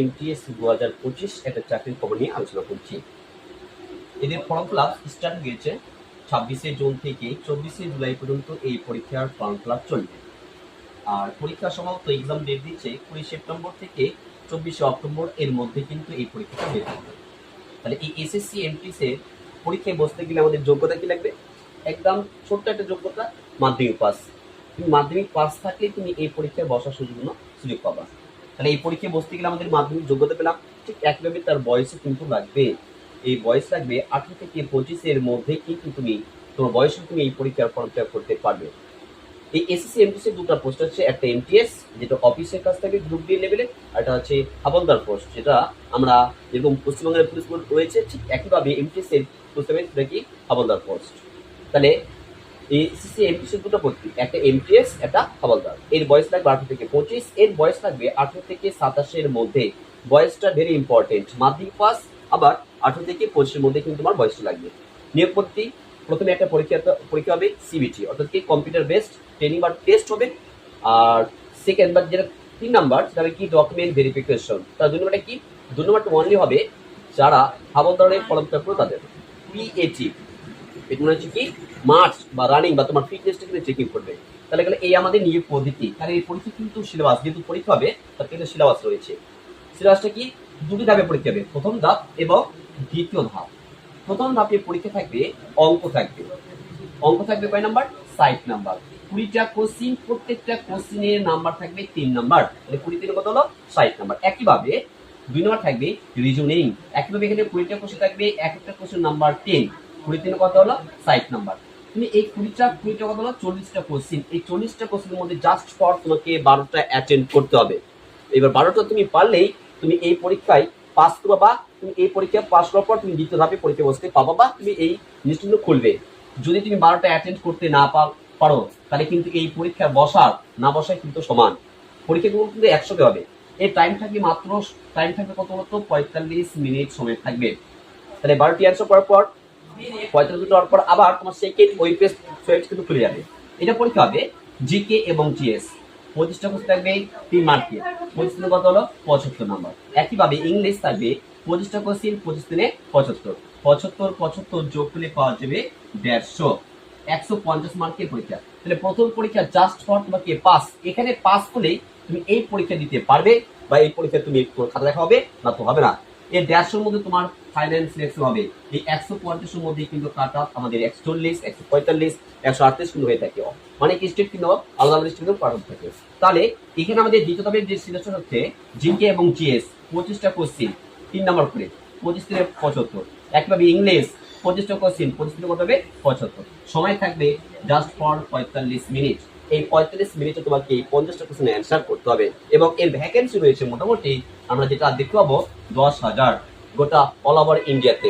MTS 2025 একটা চাকরির খবর নিয়ে আলোচনা করছি। এদের ফর্ম ফিল আপ স্টার্ট হয়েছে 26শে জুন থেকে 24শে জুলাই পর্যন্ত এই পরীক্ষার ফর্ম ফিল আপ চলবে। আর পরীক্ষা সমাপ্ত এক্সাম ডেট দিচ্ছে 20 সেপ্টেম্বর থেকে 24শে অক্টোবর এর মধ্যে কিন্তু এই পরীক্ষাটা বের হবে। তাহলে এই এসএসসি এমটিএস এর পরীক্ষায় বসতে গেলে আমাদের যোগ্যতা কি লাগবে? একদম ছোট্ট একটা যোগ্যতা, মাধ্যমিক পাস। তুমি মাধ্যমিক পাস থাকলে তুমি এই পরীক্ষায় বসার সুযোগ পাবা। তাহলে এই পরীক্ষায় বসতে গেলে আমাদের মাধ্যমিক যোগ্যতা পেলাম, ঠিক একইভাবে তার বয়সও কিন্তু লাগবে। এই বয়স লাগবে 18 থেকে 25 এর মধ্যে কিন্তু তোমার বয়সে তুমি এই পরীক্ষার ফর্ম ফিল আপ করতে পারবে। এই এসএসসি এমটিএস এর দুটো পোস্ট আছে, একটা এমটিএস যেটা অফিসের কাছ থেকে গ্রুপ ডি লেভেলে, আর একটা হচ্ছে হাবলদার পোস্ট, যেটা আমরা যেরকম পশ্চিমবঙ্গের পুলিশ রয়েছে ঠিক একইভাবে এমটিএস এর পোস্ট হবে, সেটা কি হাবলদার পোস্ট। তাহলে এই এসএসসি এমটিএস এর দুটো পোস্ট, একটা এমটিএস একটা হাবলদার। এর বয়স লাগবে 18 থেকে 25, এর বয়স লাগবে 18 থেকে 27 এর মধ্যে। বয়সটা ভেরি ইম্পর্টেন্ট, মাধ্যমিক পাস আবার 18 থেকে 25 এর মধ্যে কিন্তু তোমার বয়সটা লাগবে। নিয়োগ পদ্ধতি, প্রথমে একটা পরীক্ষা হবে সিবিটি, অর্থাৎ কি কম্পিউটার বেসড ট্রেনিং বা টেস্ট হবে। আর সেকেন্ড বা যেটা 3 নাম্বার, সেটা কি ডকুমেন্ট ভেরিফিকেশন। তার 2 নাম্বারটা কি? 2 নাম্বারটা অনলি হবে যারা হাবলদারের ফর্ম ফিল আপ করে তাদের পিএটি, এটা মনে হচ্ছে কি মার্চ বা রানিং বা তোমার ফিটনেসটা কিন্তু চেকিং করবে। তাহলে গেলে এই আমাদের নিয়োগ পদ্ধতি। আর এই পরীক্ষা কিন্তু সিলেবাস, যেহেতু পরীক্ষা হবে তার কিন্তু সিলেবাস রয়েছে। সিলেবাসটা কি? 2টি ধাপে পরীক্ষা হবে, প্রথম ধাপ এবং দ্বিতীয় ধাপ। প্রথম ধাপে পরীক্ষা থাকবে, অঙ্ক থাকবে। অঙ্ক থাকবে কয় নাম্বার? 60 নাম্বার। 20টা কোশ্চিন, প্রত্যেকটা কোশ্চিনের নাম্বার থাকবে 3 নাম্বার। তাহলে 20 থেকে কত হলো? 60 নাম্বার। একইভাবে 2 নাম্বার থাকবে রিজনিং। একইভাবে এখানে 20টা কোশ্চেন থাকবে, এক একটা কোশ্চেন নাম্বার 10। 20 থেকে কত হলো? 60 নাম্বার। তুমি এই 20টা কত হলো? 40টা কোশ্চেন। এই 40টা কোশ্চেনের মধ্যে জাস্ট ফর তোমাকে 12টা অ্যাটেন্ড করতে হবে। এবার 12টা তুমি পারলেই তুমি এই পরীক্ষায় পাস করবা। তুমি এই পরীক্ষা পাস করার পর তুমি দ্বিতীয় ধাপে পরীক্ষা বসতে পাবা বা তুমি এই নিশ্চিন্ত খুলবে। যদি তুমি 12টা অ্যাটেন্ড করতে না পারো, তাহলে কিন্তু এই পরীক্ষা বসার না বসায় কিন্তু সমান। পরীক্ষাগুলো কিন্তু 100তে হবে। এই টাইম থাকবে মাত্র, টাইম থাকবে কত বলতো? 45 মিনিট সময় থাকবে। তাহলে 12টি অ্যান্সার করার পর 45 মিনিট হওয়ার পর আবার তোমার সেকেন্ড ওই পেজ কিন্তু খুলে যাবে। এটা পরীক্ষা হবে জিকে এবং জিএস। 25টা কোশ্চেন থাকবে 3 মার্কের। 25 দিনে কত হলো? 75 নাম্বার। একইভাবে ইংলিশ থাকবে 25টা কোশ্চেন, 25 দিনে 75। 75 যোগ করলে পাওয়া যাবে 150। 150 মার্কের পরীক্ষা। তাহলে প্রথম পরীক্ষা জাস্ট ফর তোমাকে পাস। এখানে পাস করলেই তুমি এই পরীক্ষা দিতে পারবে, বা এই পরীক্ষা তুমি খাতা দেখা হবে না তো হবে না। এই 150-র মধ্যে তোমার ফাইনাল সিলেকশন হবে। এই 150-এর মধ্যে কিন্তু কাট অফ আমাদের 140, 145, 138 কিন্তু হয়ে থাকে। অনেক স্টেট কিন্তু আলাদা আলাদা স্টেট কাট অফ থাকে। তাহলে এখানে আমাদের দ্বিতীয় ধাপের যে সিলেকশন হচ্ছে জিকে এবং জিএস, 25টা কোশ্চেন 3 নাম্বার করে, 25 থেকে 75। একইভাবে ইংলিশ 25টা কোশ্চেন, 25 থেকে কত হবে? 75। সময় থাকবে জাস্ট ফর 45 মিনিট। এই 45 মিনিটে তোমাকে এই 50টা কোশ্চেন অ্যান্সার করতে হবে। এবং এর ভ্যাকেন্সি রয়েছে মোটামুটি আমরা যেটা দেখতে পাবো 10,000 গোটা অল ওভার ইন্ডিয়াতে।